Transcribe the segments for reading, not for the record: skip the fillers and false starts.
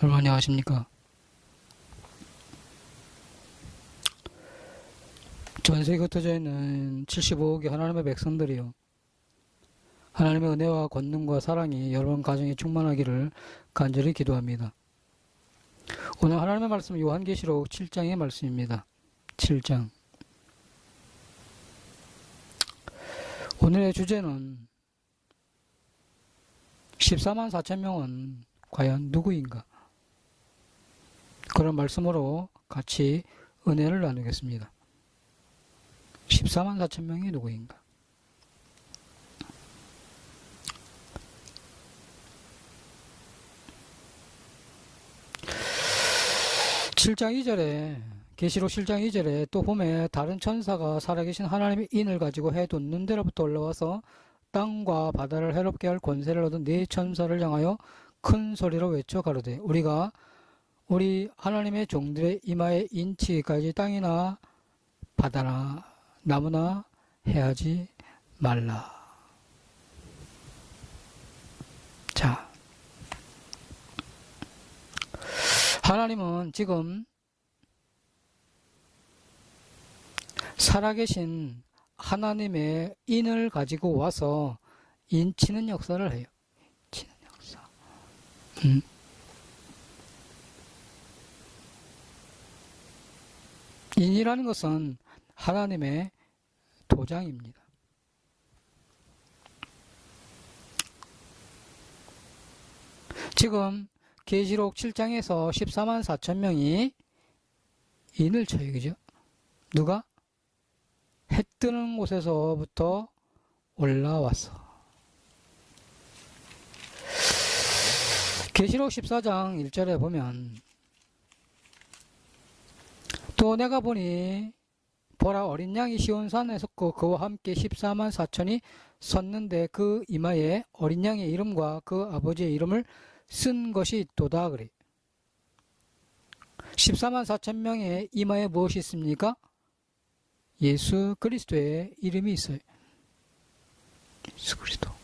여러분 안녕하십니까? 전 세계에 흩어져 있는 75억의 하나님의 백성들이요, 하나님의 은혜와 권능과 사랑이 여러분 가정에 충만하기를 간절히 기도합니다. 오늘 하나님의 말씀은 요한계시록 7장의 말씀입니다. 7장. 오늘의 주제는 14만 4천 명은 과연 누구인가? 그런 말씀으로 같이 은혜를 나누겠습니다. 14만 4천 명이 누구인가? 계시록 7장 2절에 또 봄에 다른 천사가 살아계신 하나님의 인을 가지고 해 돋는 데로부터 올라와서 땅과 바다를 해롭게 할 권세를 얻은 네 천사를 향하여 큰 소리로 외쳐 가로되 우리 하나님의 종들의 이마에 인치기까지 땅이나 바다나 나무나 해하지 말라. 자, 하나님은 지금 살아계신 하나님의 인을 가지고 와서 인치는 역사를 해요. 인치는 역사. 인이라는 것은 하나님의 도장입니다. 지금 계시록 7장에서 14만 4천 명이 인을 쳐요. 그죠? 누가? 해 뜨는 곳에서부터 올라왔어. 계시록 14장 1절에 보면 또 내가 보니 보라 어린 양이 시온산에 섰고 그와 함께 14만 4천이 섰는데 그 이마에 어린 양의 이름과 그 아버지의 이름을 쓴 것이 있도다 그래. 14만 4천 명의 이마에 무엇이 있습니까? 예수 그리스도의 이름이 있어요. 예수 그리스도.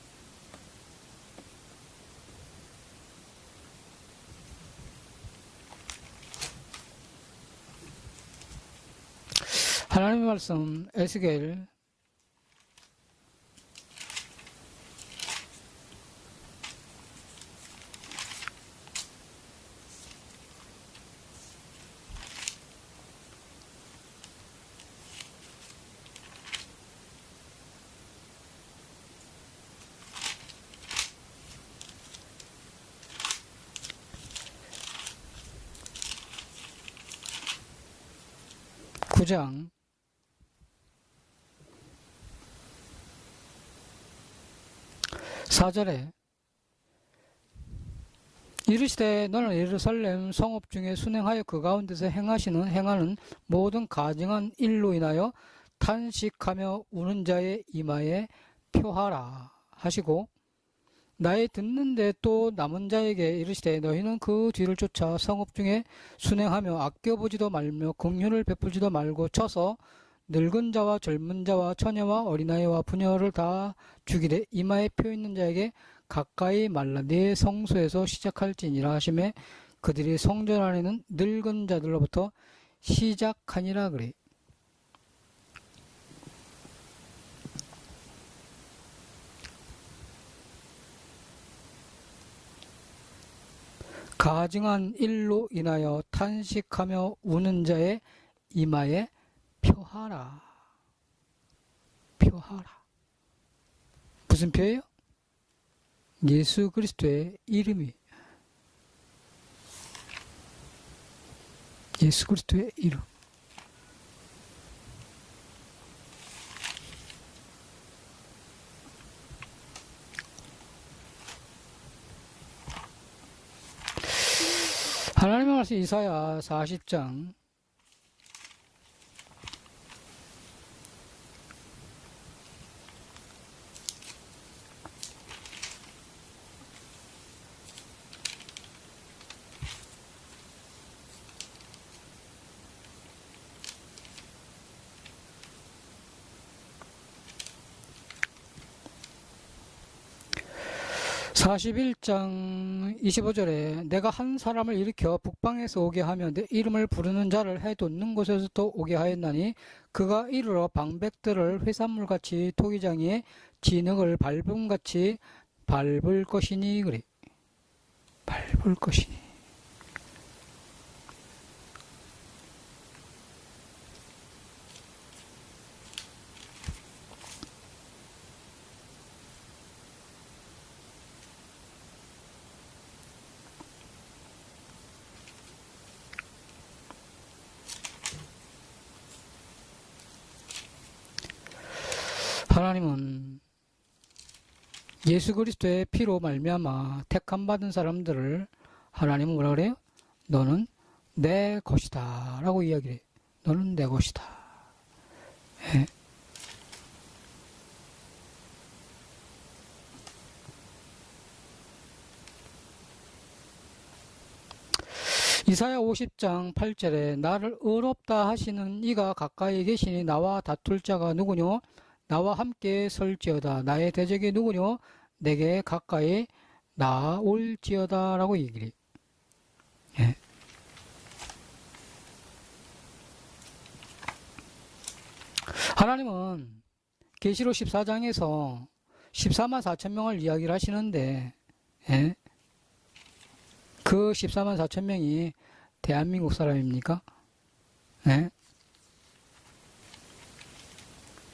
하나님의 말씀 에스겔 9장 4절에 이르시되 너는 예루살렘 성읍 중에 순행하여 그 가운데서 행하는 모든 가증한 일로 인하여 탄식하며 우는 자의 이마에 표하라 하시고 나의 듣는데 또 남은 자에게 이르시되 너희는 그 뒤를 쫓아 성읍 중에 순행하며 아껴보지도 말며 긍휼을 베풀지도 말고 쳐서 늙은 자와 젊은 자와 처녀와 어린아이와 부녀를 다 죽이되 이마에 표 있는 자에게 가까이 말라 네 성소에서 시작할지니라 하시매 그들이 성전 안에는 늙은 자들로부터 시작하니라 그래. 가증한 일로 인하여 탄식하며 우는 자의 이마에 표하라. 표하라. 무슨 표예요? 예수 그리스도의 이름이. 예수 그리스도의 이름. 하나님의 말씀 이사야 40장 41장 25절에 내가 한 사람을 일으켜 북방에서 오게 하며 내 이름을 부르는 자를 해돋는 곳에서도 오게 하였나니 그가 이르러 방백들을 회산물같이 토기장이의 진흙을 밟음같이 밟을 것이니 그래. 밟을 것이니. 하나님은 예수 그리스도의 피로 말미암아 택함 받은 사람들을 하나님은 뭐라 그래요? 너는 내 것이다 라고 이야기를 해요. 너는 내 것이다. 예. 이사야 50장 8절에 나를 의롭다 하시는 이가 가까이 계시니 나와 다툴 자가 누구뇨? 나와 함께 설지어다. 나의 대적이 누구뇨? 내게 가까이 나올지어다 라고 얘기를 해요. 예. 하나님은 계시록 14장에서 14만 4천 명을 이야기를 하시는데 예? 그 14만 4천 명이 대한민국 사람입니까? 예?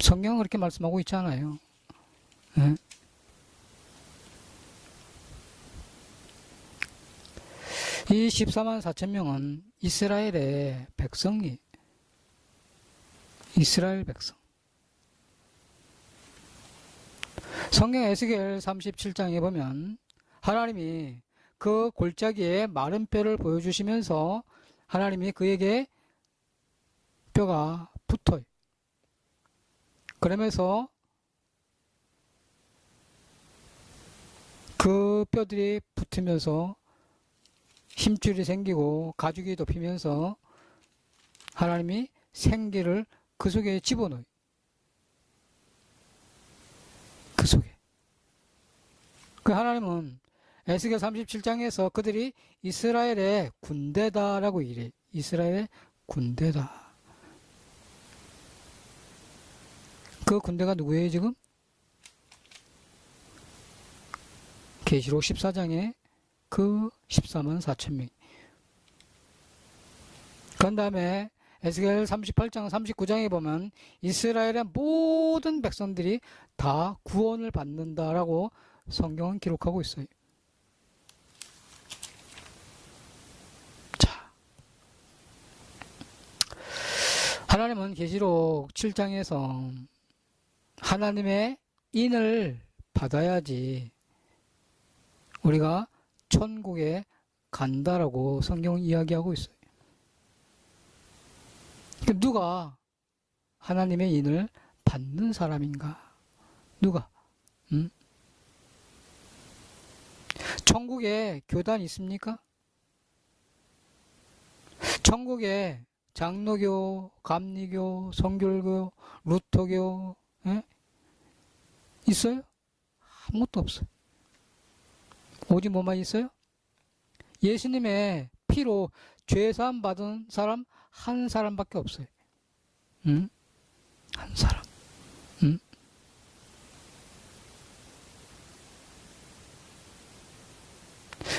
성경은 그렇게 말씀하고 있지 않아요. 예? 이 14만 4천 명은 이스라엘의 백성이 이스라엘 백성. 성경 에스겔 37장에 보면 하나님이 그 골짜기에 마른 뼈를 보여주시면서 하나님이 그에게 뼈가 붙어요. 그러면서 그 뼈들이 붙으면서 힘줄이 생기고 가죽이 덮이면서 하나님이 생기를 그 속에 집어넣어요. 그 속에. 그 하나님은 에스겔 37장에서 그들이 이스라엘의 군대다라고 이래. 이스라엘의 군대다. 그 군대가 누구예요 지금? 계시록 14장에 그 14만 4천 명. 그 다음에 에스겔 38장 39장에 보면 이스라엘의 모든 백성들이 다 구원을 받는다라고 성경은 기록하고 있어요. 자, 하나님은 계시록 7장에서 하나님의 인을 받아야지 우리가 천국에 간다라고 성경은 이야기하고 있어요. 누가 하나님의 인을 받는 사람인가? 누가? 천국에 교단 있습니까? 천국에 장로교, 감리교, 성결교, 루터교 있어요? 아무것도 없어요. 오직 뭐만 있어요? 예수님의 피로 죄사함 받은 사람 한 사람밖에 없어요. 한 사람.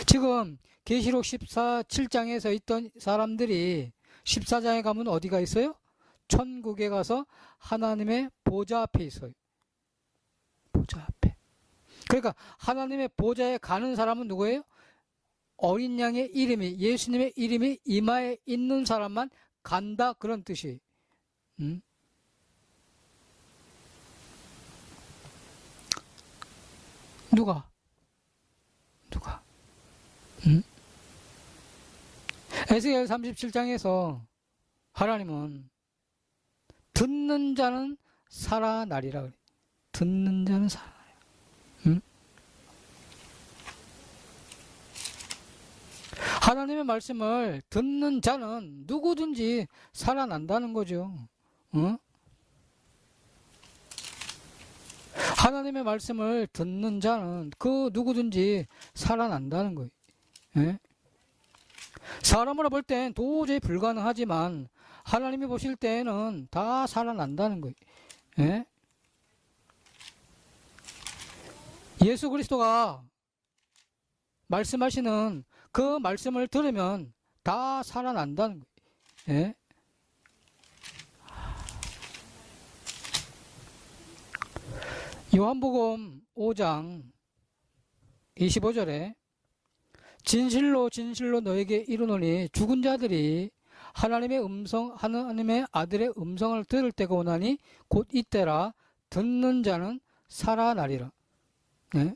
지금 계시록 7장에서 있던 사람들이 14장에 가면 어디가 있어요? 천국에 가서 하나님의 보좌 앞에 있어요. 보좌 앞에. 그러니까 하나님의 보좌에 가는 사람은 누구예요? 어린 양의 이름이, 예수님의 이름이 이마에 있는 사람만 간다, 그런 뜻이에요. 누가? 에스겔 37장에서 하나님은 듣는 자는 살아나리라 그래. 듣는 자는 살아나리라. 하나님의 말씀을 듣는 자는 누구든지 살아난다는 거죠. 하나님의 말씀을 듣는 자는 그 누구든지 살아난다는 거예요. 예? 사람으로 볼 땐 도저히 불가능하지만 하나님이 보실 때에는 다 살아난다는 거예요. 예? 예수 그리스도가 말씀하시는 그 말씀을 들으면 다 살아난다는 거예요. 예? 요한복음 5장 25절에 진실로 진실로 너에게 이르노니 죽은 자들이 하나님의 아들의 음성을 들을 때가 오나니 곧 이때라. 듣는 자는 살아나리라. 네?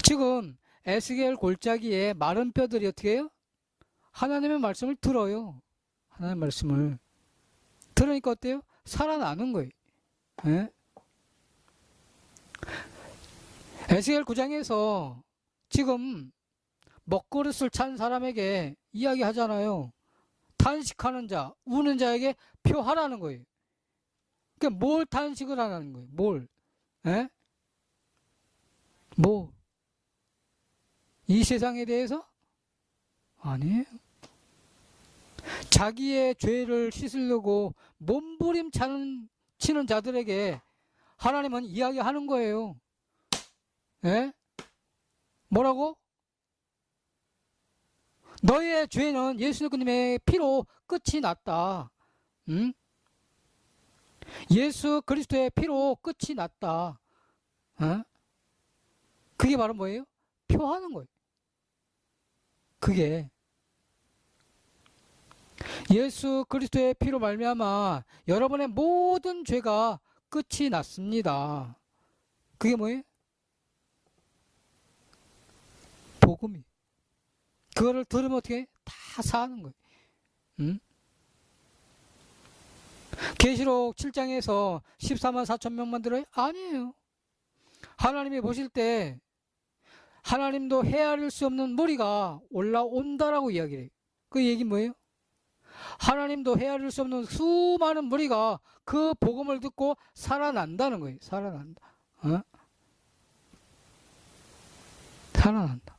지금 에스겔 골짜기에 마른 뼈들이 어떻게 해요? 하나님의 말씀을 들어요. 하나님의 말씀을 들으니까 어때요? 살아나는 거예요. 네? 에스겔 9장에서 지금 먹그릇을 찬 사람에게 이야기하잖아요. 탄식하는 자, 우는 자에게 표하라는 거예요. 그러니까 뭘 탄식을 하라는 거예요? 뭘? 에? 뭐? 이 세상에 대해서? 아니에요. 자기의 죄를 씻으려고 치는 자들에게 하나님은 이야기하는 거예요. 예? 뭐라고? 너희의 죄는 예수님의 피로 끝이 났다. 응? 예수 그리스도의 피로 끝이 났다. 어? 그게 바로 뭐예요? 표하는 거예요. 그게 예수 그리스도의 피로 말미암아 여러분의 모든 죄가 끝이 났습니다. 그게 뭐예요? 복음이. 그거를 들으면 어떻게 다 사는 거예요. 응? 계시록 7장에서 14만 4천 명만 들어요? 아니에요. 하나님이 보실 때 하나님도 헤아릴 수 없는 무리가 올라온다라고 이야기를 해요. 그 얘기는 뭐예요? 하나님도 헤아릴 수 없는 수많은 무리가 그 복음을 듣고 살아난다는 거예요. 살아난다. 어? 살아난다.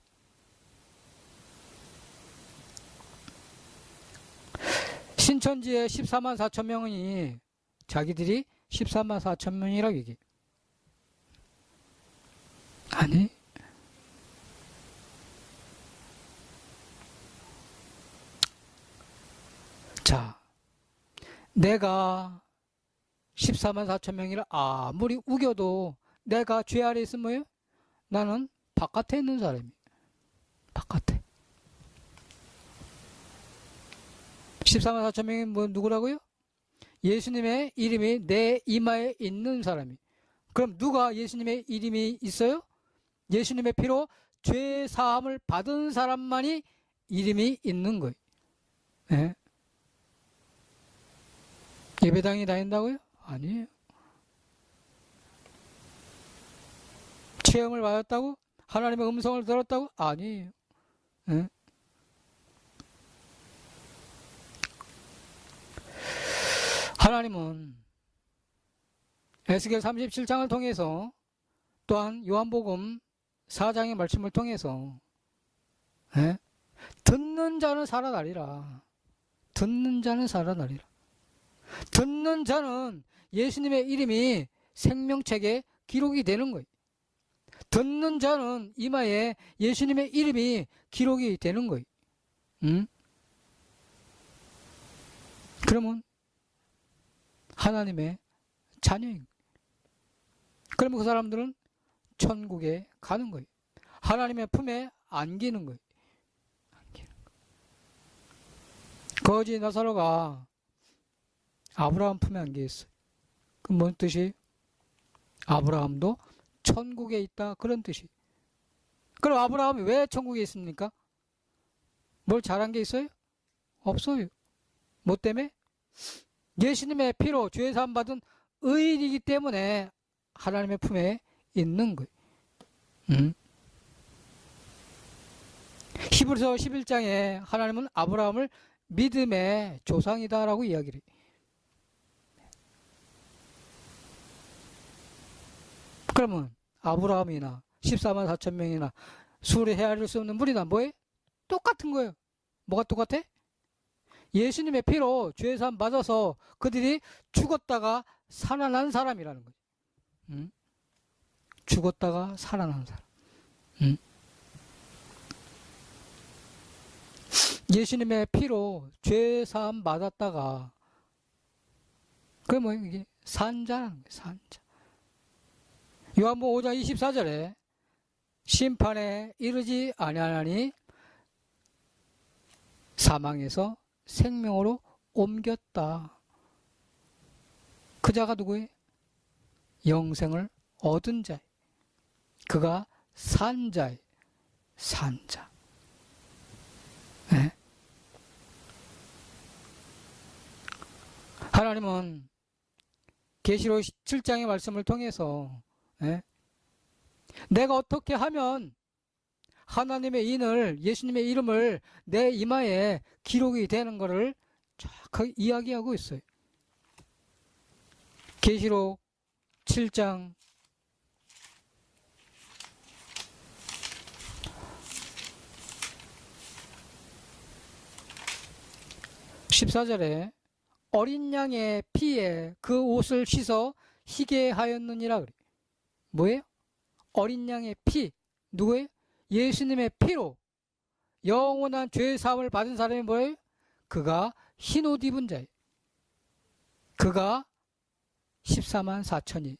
신천지에 14만 4천 명이 자기들이 14만 4천 명이라고 얘기해. 아니. 자, 내가 14만 4천 명이라 아무리 우겨도 내가 죄 아래 있으면 뭐예요? 나는 바깥에 있는 사람이에요. 바깥에. 14만 4천 명이 뭐 누구라고요? 예수님의 이름이 내 이마에 있는 사람이. 그럼 누가 예수님의 이름이 있어요? 예수님의 피로 죄 사함을 받은 사람만이 이름이 있는 거예요. 네? 예배당에 다닌다고요? 아니에요. 체험을 받았다고? 하나님의 음성을 들었다고? 아니에요. 네? 하나님은 에스겔 37장을 통해서 또한 요한복음 4장의 말씀을 통해서 듣는 자는 살아나리라. 듣는 자는 살아나리라. 듣는 자는 예수님의 이름이 생명책에 기록이 되는 거예요. 듣는 자는 이마에 예수님의 이름이 기록이 되는 거예요. 응? 그러면 하나님의 자녀인 거예요. 그러면 그 사람들은 천국에 가는 거예요. 하나님의 품에 안기는 거예요. 거지 나사로가 아브라함 품에 안겨 있어요. 그럼 뭔 뜻이? 아브라함도 천국에 있다, 그런 뜻이. 그럼 아브라함이 왜 천국에 있습니까? 뭘 잘한 게 있어요? 없어요. 뭐 때문에? 예수님의 피로 죄 사함 받은 의인이기 때문에 하나님의 품에 있는 거예요. 히브리서 11장에 하나님은 아브라함을 믿음의 조상이다라고 이야기를 해요. 그러면 아브라함이나 14만 4천 명이나 수를 헤아릴 수 없는 물이나 뭐예요? 똑같은 거예요. 뭐가 똑같아? 예수님의 피로 죄사함 받아서 그들이 죽었다가 살아난 사람이라는 거죠. 응? 죽었다가 살아난 사람. 응? 예수님의 피로 죄사함 받았다가 그게 뭐예요? 이게 산자라는 거예요. 산자. 요한복음 5장 24절에 심판에 이르지 아니하나니 사망에서 생명으로 옮겼다. 그 자가 누구예요? 영생을 얻은 자예요. 그가 산자예요. 산자. 네? 하나님은 계시록 7장의 말씀을 통해서 내가 어떻게 하면 하나님의 인을, 예수님의 이름을 내 이마에 기록이 되는 것을 정확하게 이야기하고 있어요. 계시록 7장 14절에 어린 양의 피에 그 옷을 씻어 희게 하였느니라 그래. 뭐예요? 어린 양의 피. 누구예요? 예수님의 피로 영원한 죄 사함을 받은 사람이 뭐예요? 그가 흰 옷 입은 자예요. 그가 14만 4천이.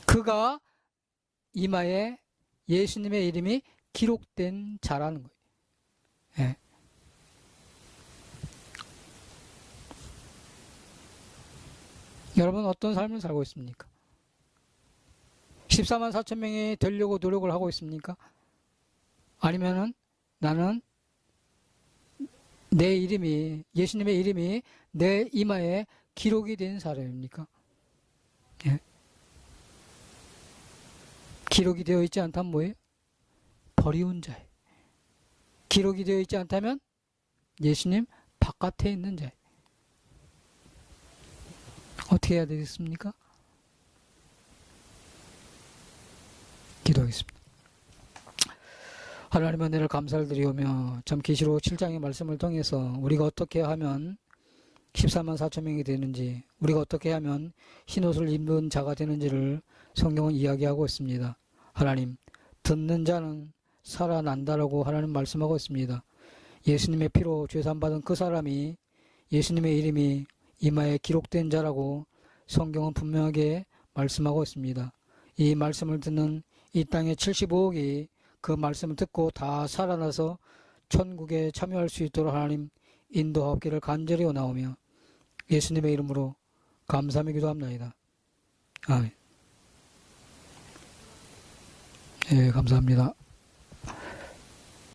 그가 이마에 예수님의 이름이 기록된 자라는 거예요. 예. 여러분 어떤 삶을 살고 있습니까? 14만 4천 명이 되려고 노력을 하고 있습니까? 아니면은 나는 내 이름이, 예수님의 이름이 내 이마에 기록이 된 사람입니까? 예. 기록이 되어 있지 않다면 뭐예요? 버리운 자예요. 기록이 되어 있지 않다면 예수님 바깥에 있는 자예요. 어떻게 해야 되겠습니까? 기도하겠습니다. 하나님의 은혜를 감사를 드리오며 참 계시록 7장의 말씀을 통해서 우리가 어떻게 하면 14만 4천 명이 되는지, 우리가 어떻게 하면 흰옷을 입는 자가 되는지를 성경은 이야기하고 있습니다. 하나님, 듣는 자는 살아난다라고 하나님 말씀하고 있습니다. 예수님의 피로 죄사함 받은 그 사람이 예수님의 이름이 이마에 기록된 자라고 성경은 분명하게 말씀하고 있습니다. 이 말씀을 듣는 이 땅의 75억이 그 말씀을 듣고 다 살아나서 천국에 참여할 수 있도록 하나님 인도하옵기를 간절히 원하오며 예수님의 이름으로 감사하며 기도합나이다. 아멘. 예, 감사합니다.